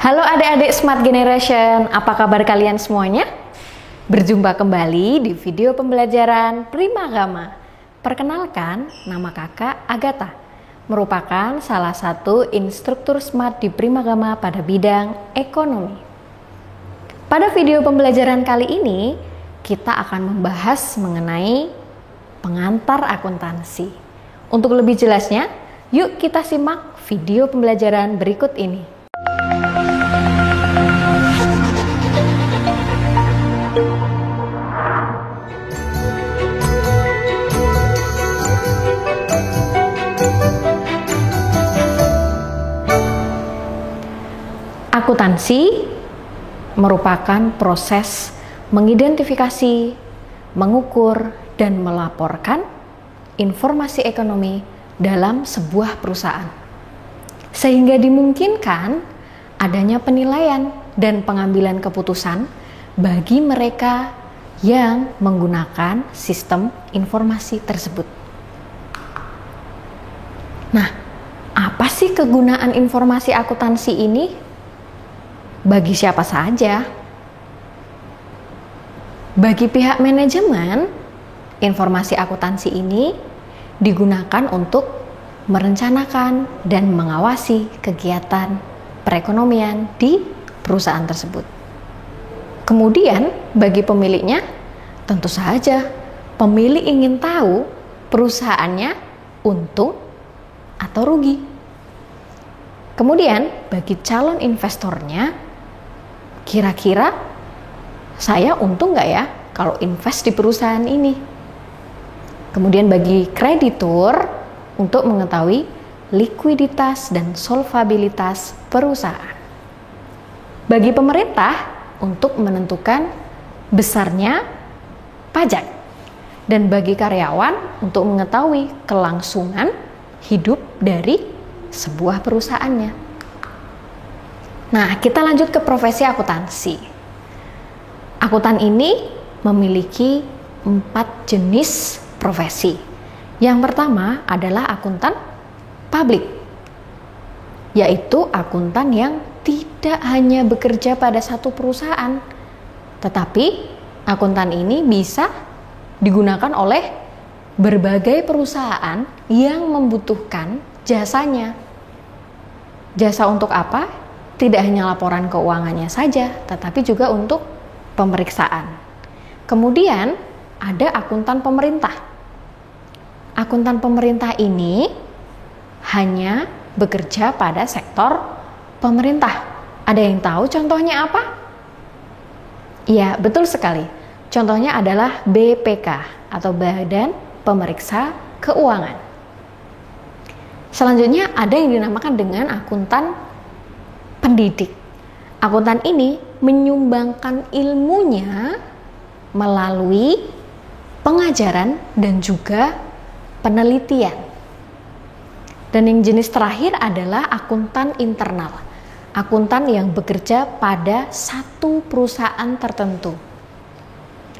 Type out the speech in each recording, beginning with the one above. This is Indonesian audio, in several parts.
Halo adik-adik Smart Generation, apa kabar kalian semuanya? Berjumpa kembali di video pembelajaran Primagama. Perkenalkan, nama kakak Agatha, merupakan salah satu instruktur Smart di Primagama pada bidang ekonomi. Pada video pembelajaran kali ini, kita akan membahas mengenai pengantar akuntansi. Untuk lebih jelasnya, yuk kita simak video pembelajaran berikut ini. Akuntansi merupakan proses mengidentifikasi, mengukur, dan melaporkan informasi ekonomi dalam sebuah perusahaan, sehingga dimungkinkan adanya penilaian dan pengambilan keputusan bagi mereka yang menggunakan sistem informasi tersebut. Nah, apa sih kegunaan informasi akuntansi ini? Bagi siapa saja? Bagi pihak manajemen, informasi akuntansi ini digunakan untuk merencanakan dan mengawasi kegiatan perekonomian di perusahaan tersebut. Kemudian, bagi pemiliknya, tentu saja pemilik ingin tahu perusahaannya untung atau rugi. Kemudian, bagi calon investornya, kira-kira saya untung nggak ya kalau invest di perusahaan ini? Kemudian bagi kreditur untuk mengetahui likuiditas dan solvabilitas perusahaan. Bagi pemerintah untuk menentukan besarnya pajak. Dan bagi karyawan untuk mengetahui kelangsungan hidup dari sebuah perusahaannya. Nah, kita lanjut ke profesi akuntansi. Akuntan ini memiliki 4 jenis profesi. Yang pertama adalah akuntan publik, yaitu akuntan yang tidak hanya bekerja pada satu perusahaan, tetapi akuntan ini bisa digunakan oleh berbagai perusahaan yang membutuhkan jasanya. Jasa untuk apa? Tidak hanya laporan keuangannya saja, tetapi juga untuk pemeriksaan. Kemudian ada akuntan pemerintah. Akuntan pemerintah ini hanya bekerja pada sektor pemerintah. Ada yang tahu contohnya apa? Iya, betul sekali. Contohnya adalah BPK atau Badan Pemeriksa Keuangan. Selanjutnya ada yang dinamakan dengan akuntan pendidik. Akuntan ini menyumbangkan ilmunya melalui pengajaran dan juga penelitian. Dan yang jenis terakhir adalah akuntan internal. Akuntan yang bekerja pada satu perusahaan tertentu.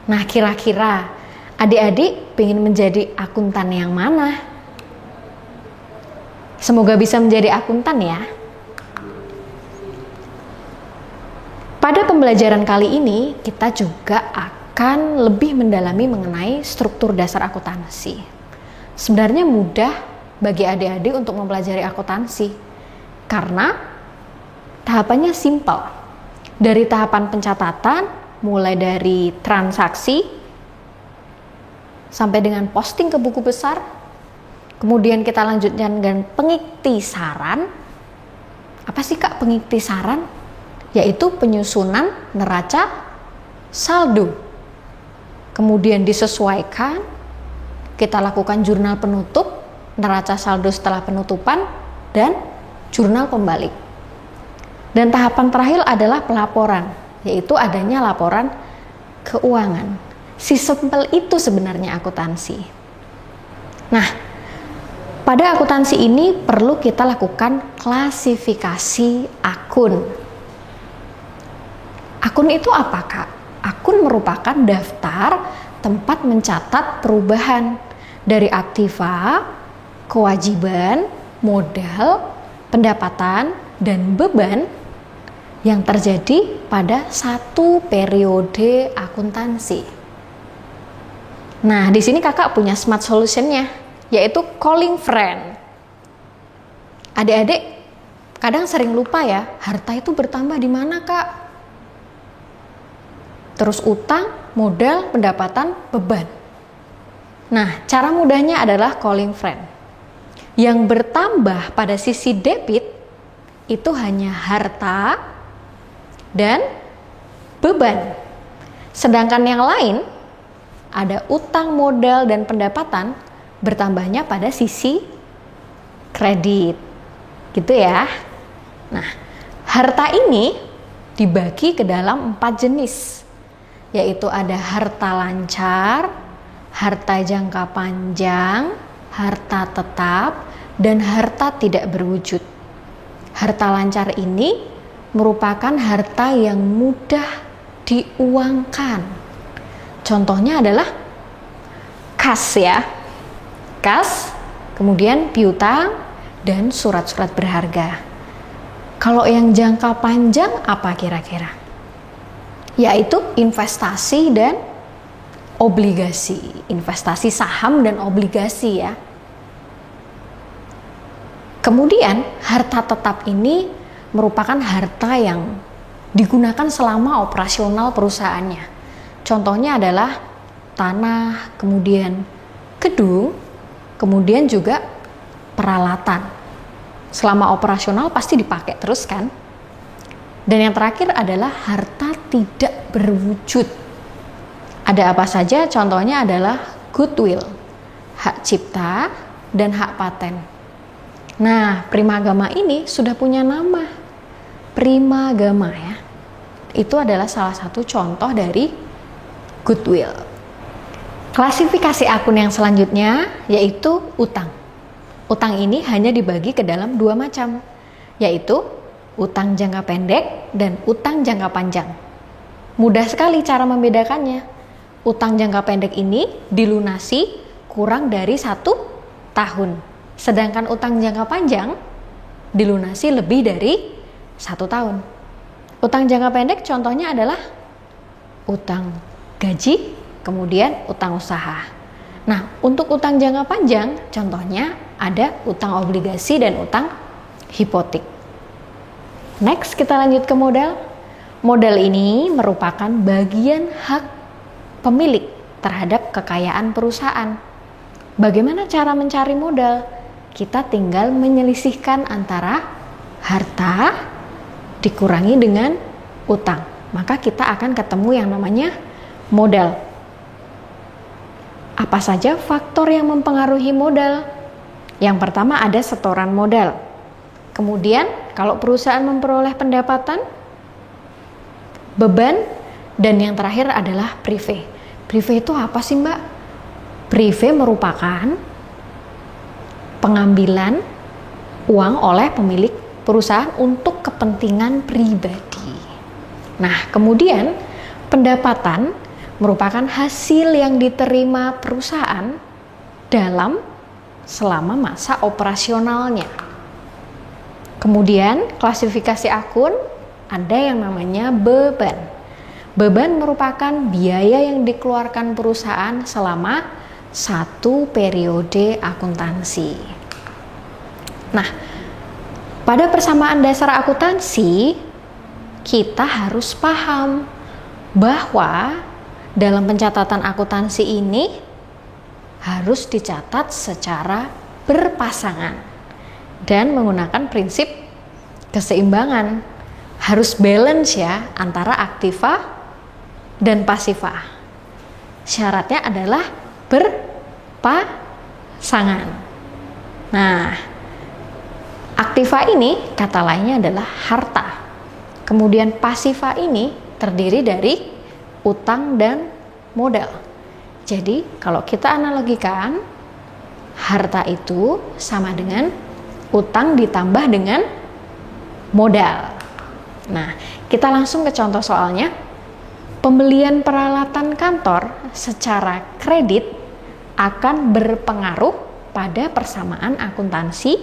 Nah, kira-kira adik-adik ingin menjadi akuntan yang mana? Semoga bisa menjadi akuntan ya. Pada pembelajaran kali ini, kita juga akan lebih mendalami mengenai struktur dasar akuntansi. Sebenarnya mudah bagi adik-adik untuk mempelajari akuntansi, karena tahapannya simpel. Dari tahapan pencatatan, mulai dari transaksi, sampai dengan posting ke buku besar, kemudian kita lanjutkan dengan pengiktisaran. Apa sih Kak pengiktisaran? Yaitu penyusunan neraca saldo. Kemudian disesuaikan, kita lakukan jurnal penutup, neraca saldo setelah penutupan, dan jurnal pembalik. Dan tahapan terakhir adalah pelaporan, yaitu adanya laporan keuangan. Sesimpel itu sebenarnya akuntansi. Nah, pada akuntansi ini perlu kita lakukan klasifikasi akun. Akun itu apa, Kak? Akun merupakan daftar tempat mencatat perubahan dari aktiva, kewajiban, modal, pendapatan, dan beban yang terjadi pada satu periode akuntansi. Nah, di sini kakak punya smart solutionnya, yaitu calling friend. Adik-adik kadang sering lupa ya, harta itu bertambah di mana kak? Terus utang, modal, pendapatan, beban. Nah, cara mudahnya adalah calling friend. Yang bertambah pada sisi debit itu hanya harta dan beban. Sedangkan yang lain ada utang, modal, dan pendapatan bertambahnya pada sisi kredit. Gitu ya. Nah, harta ini dibagi ke dalam 4 jenis, yaitu ada harta lancar, harta jangka panjang, harta tetap, dan harta tidak berwujud. Harta lancar ini merupakan harta yang mudah diuangkan. Contohnya adalah kas ya. Kas, kemudian piutang, dan surat-surat berharga. Kalau yang jangka panjang apa kira-kira? Yaitu investasi dan obligasi, investasi saham dan obligasi ya. Kemudian harta tetap ini merupakan harta yang digunakan selama operasional perusahaannya. Contohnya adalah tanah, kemudian gedung, kemudian juga peralatan. Selama operasional pasti dipakai terus kan? Dan yang terakhir adalah harta tidak berwujud. Ada apa saja? Contohnya adalah goodwill, hak cipta, dan hak paten. Nah, Primagama ini sudah punya nama. Primagama ya. Itu adalah salah satu contoh dari goodwill. Klasifikasi akun yang selanjutnya yaitu utang. Utang ini hanya dibagi ke dalam 2 macam, yaitu utang jangka pendek dan utang jangka panjang. Mudah sekali cara membedakannya. Utang jangka pendek ini dilunasi kurang dari 1 tahun. Sedangkan utang jangka panjang dilunasi lebih dari 1 tahun. Utang jangka pendek contohnya adalah utang gaji, kemudian utang usaha. Nah, untuk utang jangka panjang contohnya ada utang obligasi dan utang hipotek. Next, kita lanjut ke modal. Modal ini merupakan bagian hak pemilik terhadap kekayaan perusahaan. Bagaimana cara mencari modal? Kita tinggal menyelisihkan antara harta dikurangi dengan utang. Maka kita akan ketemu yang namanya modal. Apa saja faktor yang mempengaruhi modal? Yang pertama ada setoran modal. Kemudian kalau perusahaan memperoleh pendapatan, beban, dan yang terakhir adalah prive. Prive itu apa sih Mbak? Prive merupakan pengambilan uang oleh pemilik perusahaan untuk kepentingan pribadi. Nah, kemudian pendapatan merupakan hasil yang diterima perusahaan selama masa operasionalnya. Kemudian klasifikasi akun ada yang namanya beban. Beban merupakan biaya yang dikeluarkan perusahaan selama 1 periode akuntansi. Nah, pada persamaan dasar akuntansi, kita harus paham bahwa dalam pencatatan akuntansi ini harus dicatat secara berpasangan dan menggunakan prinsip keseimbangan. Harus balance ya antara aktiva dan pasiva. Syaratnya adalah berpasangan. Nah, aktiva ini kata lainnya adalah harta. Kemudian pasiva ini terdiri dari utang dan modal. Jadi kalau kita analogikan, harta itu sama dengan utang ditambah dengan modal. Nah, kita langsung ke contoh soalnya. Pembelian peralatan kantor secara kredit akan berpengaruh pada persamaan akuntansi.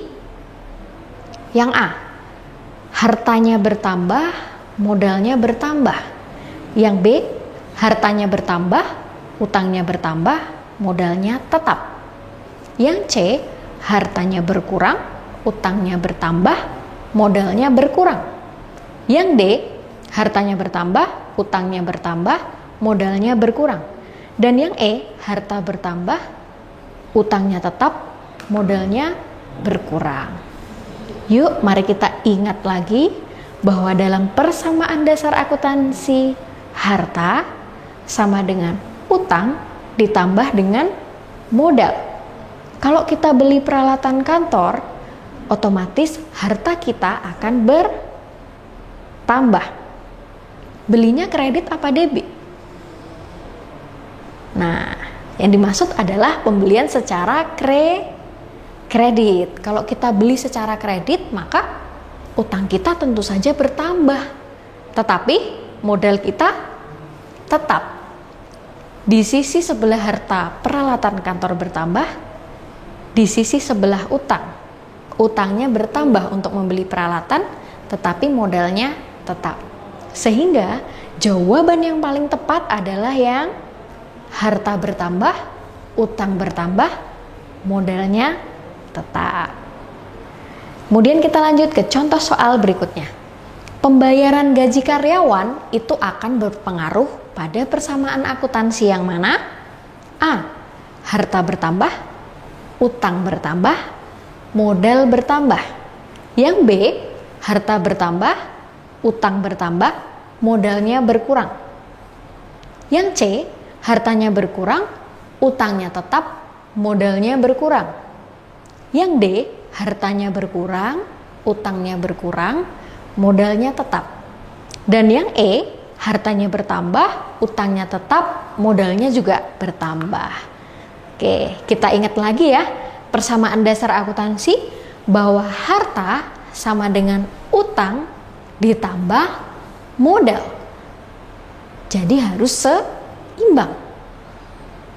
Yang A, hartanya bertambah, modalnya bertambah. Yang B, hartanya bertambah, utangnya bertambah, modalnya tetap. Yang C, hartanya berkurang, utangnya bertambah, modalnya berkurang. Yang D, hartanya bertambah, utangnya bertambah, modalnya berkurang. Dan yang E, harta bertambah, utangnya tetap, modalnya berkurang. Yuk, mari kita ingat lagi bahwa dalam persamaan dasar akuntansi, harta sama dengan utang ditambah dengan modal. Kalau kita beli peralatan kantor, otomatis harta kita akan bertambah. Belinya kredit apa debit? Nah, yang dimaksud adalah pembelian secara kredit. Kalau kita beli secara kredit, maka utang kita tentu saja bertambah. Tetapi modal kita tetap. Di sisi sebelah harta peralatan kantor bertambah, di sisi sebelah utangnya bertambah untuk membeli peralatan, tetapi modalnya tetap. Sehingga jawaban yang paling tepat adalah yang harta bertambah, utang bertambah, modalnya tetap. Kemudian kita lanjut ke contoh soal berikutnya. Pembayaran gaji karyawan itu akan berpengaruh pada persamaan akuntansi yang mana? A, harta bertambah, utang bertambah, modal bertambah. Yang B, harta bertambah, utang bertambah, modalnya berkurang. Yang C, hartanya berkurang, utangnya tetap, modalnya berkurang. Yang D, hartanya berkurang, utangnya berkurang, modalnya tetap. Dan yang E, hartanya bertambah, utangnya tetap, modalnya juga bertambah. Oke, kita ingat lagi ya, persamaan dasar akuntansi bahwa harta sama dengan utang ditambah modal. Jadi harus seimbang.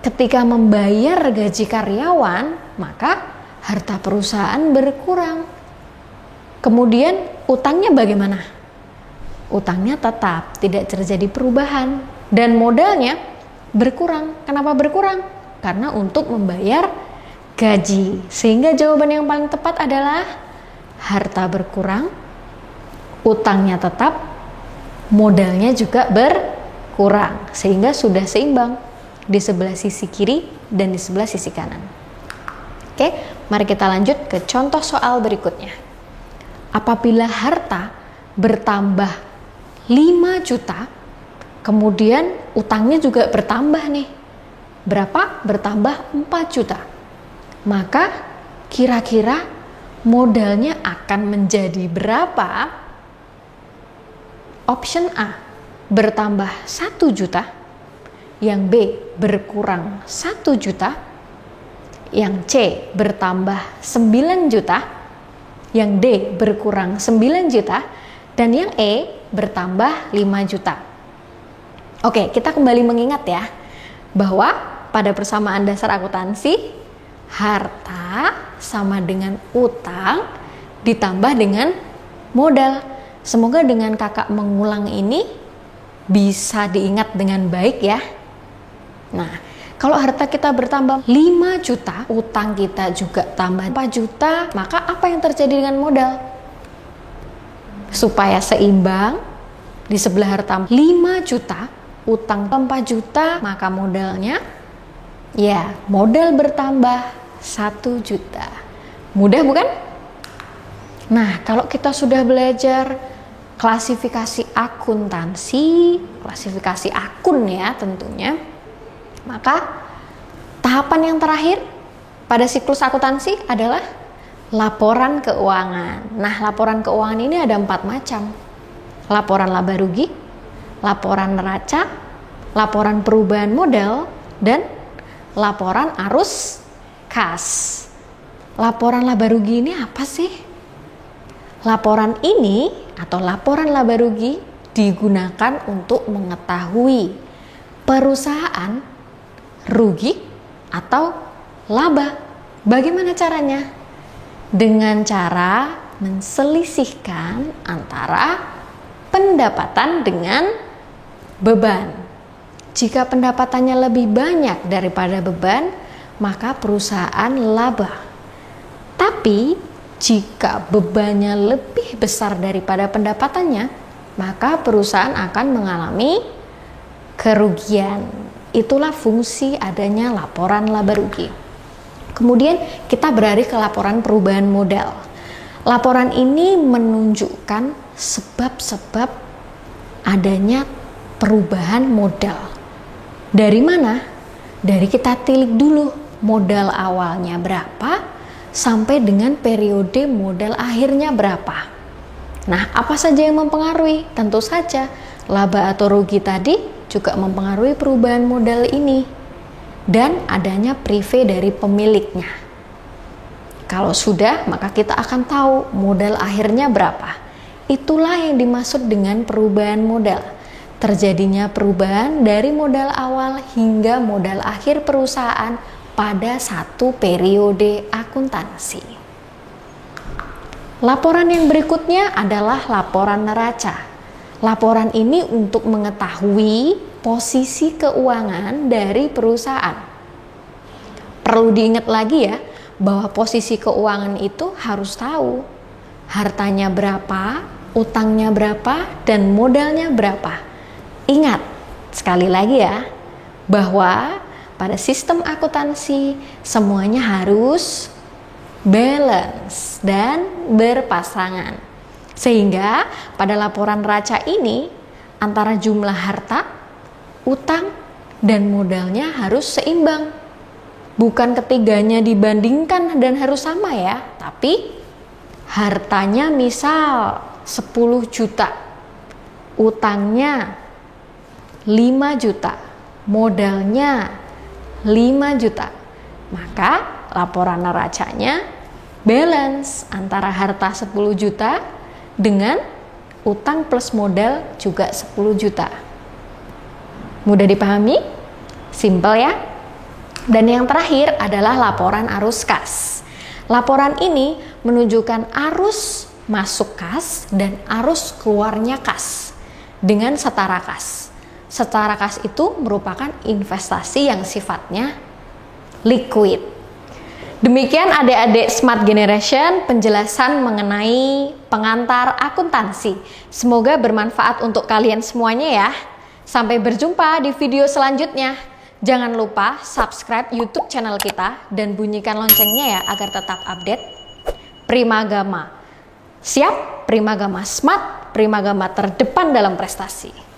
Ketika membayar gaji karyawan, maka harta perusahaan berkurang. Kemudian utangnya bagaimana? Utangnya tetap, tidak terjadi perubahan. Dan modalnya berkurang. Kenapa berkurang? Karena untuk membayar gaji. Sehingga jawaban yang paling tepat adalah harta berkurang, utangnya tetap, modalnya juga berkurang. Sehingga sudah seimbang di sebelah sisi kiri dan di sebelah sisi kanan. Oke, mari kita lanjut ke contoh soal berikutnya. Apabila harta bertambah 5 juta, kemudian utangnya juga bertambah nih. Berapa? Bertambah 4 juta. Maka kira-kira modalnya akan menjadi berapa? Option A, bertambah 1 juta. Yang B, berkurang 1 juta. Yang C, bertambah 9 juta. Yang D, berkurang 9 juta. Dan yang E, bertambah 5 juta. Oke, kita kembali mengingat ya, bahwa pada persamaan dasar akuntansi, harta sama dengan utang ditambah dengan modal. Semoga dengan kakak mengulang ini bisa diingat dengan baik ya. Nah, kalau harta kita bertambah 5 juta, utang kita juga tambah 4 juta, maka apa yang terjadi dengan modal? Supaya seimbang, di sebelah harta 5 juta, utang 4 juta, maka modalnya, ya modal bertambah 1 juta. Mudah bukan? Nah, kalau kita sudah belajar klasifikasi akuntansi, klasifikasi akun ya tentunya, maka tahapan yang terakhir pada siklus akuntansi adalah laporan keuangan. Nah, laporan keuangan ini ada 4 macam. Laporan laba rugi, laporan neraca, laporan perubahan modal, dan laporan arus kas. Laporan laba rugi ini apa sih? Laporan ini atau laporan laba rugi digunakan untuk mengetahui perusahaan rugi atau laba. Bagaimana caranya? Dengan cara menselisihkan antara pendapatan dengan beban. Jika pendapatannya lebih banyak daripada beban, maka perusahaan laba. Tapi jika bebannya lebih besar daripada pendapatannya, maka perusahaan akan mengalami kerugian. Itulah fungsi adanya laporan laba rugi. Kemudian kita beralih ke laporan perubahan modal. Laporan ini menunjukkan sebab-sebab adanya perubahan modal. Dari mana? Dari kita tilik dulu modal awalnya berapa sampai dengan periode modal akhirnya berapa. Nah, apa saja yang mempengaruhi? Tentu saja laba atau rugi tadi juga mempengaruhi perubahan modal ini dan adanya prive dari pemiliknya. Kalau sudah, maka kita akan tahu modal akhirnya berapa. Itulah yang dimaksud dengan perubahan modal. Terjadinya perubahan dari modal awal hingga modal akhir perusahaan pada satu periode akuntansi. Laporan yang berikutnya adalah laporan neraca. Laporan ini untuk mengetahui posisi keuangan dari perusahaan. Perlu diingat lagi ya, bahwa posisi keuangan itu harus tahu hartanya berapa, utangnya berapa, dan modalnya berapa. Ingat, sekali lagi ya, bahwa pada sistem akuntansi semuanya harus balance dan berpasangan. Sehingga pada laporan neraca ini antara jumlah harta, utang, dan modalnya harus seimbang. Bukan ketiganya dibandingkan dan harus sama ya, tapi hartanya misal 10 juta, utangnya 5 juta, modalnya 5 juta, maka laporan neracanya balance antara harta 10 juta dengan utang plus modal juga 10 juta. Mudah dipahami? Simple ya? Dan yang terakhir adalah laporan arus kas. Laporan ini menunjukkan arus masuk kas dan arus keluarnya kas dengan setara kas. Setara kas itu merupakan investasi yang sifatnya liquid. Demikian adik-adik Smart Generation penjelasan mengenai pengantar akuntansi. Semoga bermanfaat untuk kalian semuanya ya. Sampai berjumpa di video selanjutnya. Jangan lupa subscribe YouTube channel kita dan bunyikan loncengnya ya agar tetap update. Primagama. Siap? Primagama Smart, Primagama terdepan dalam prestasi.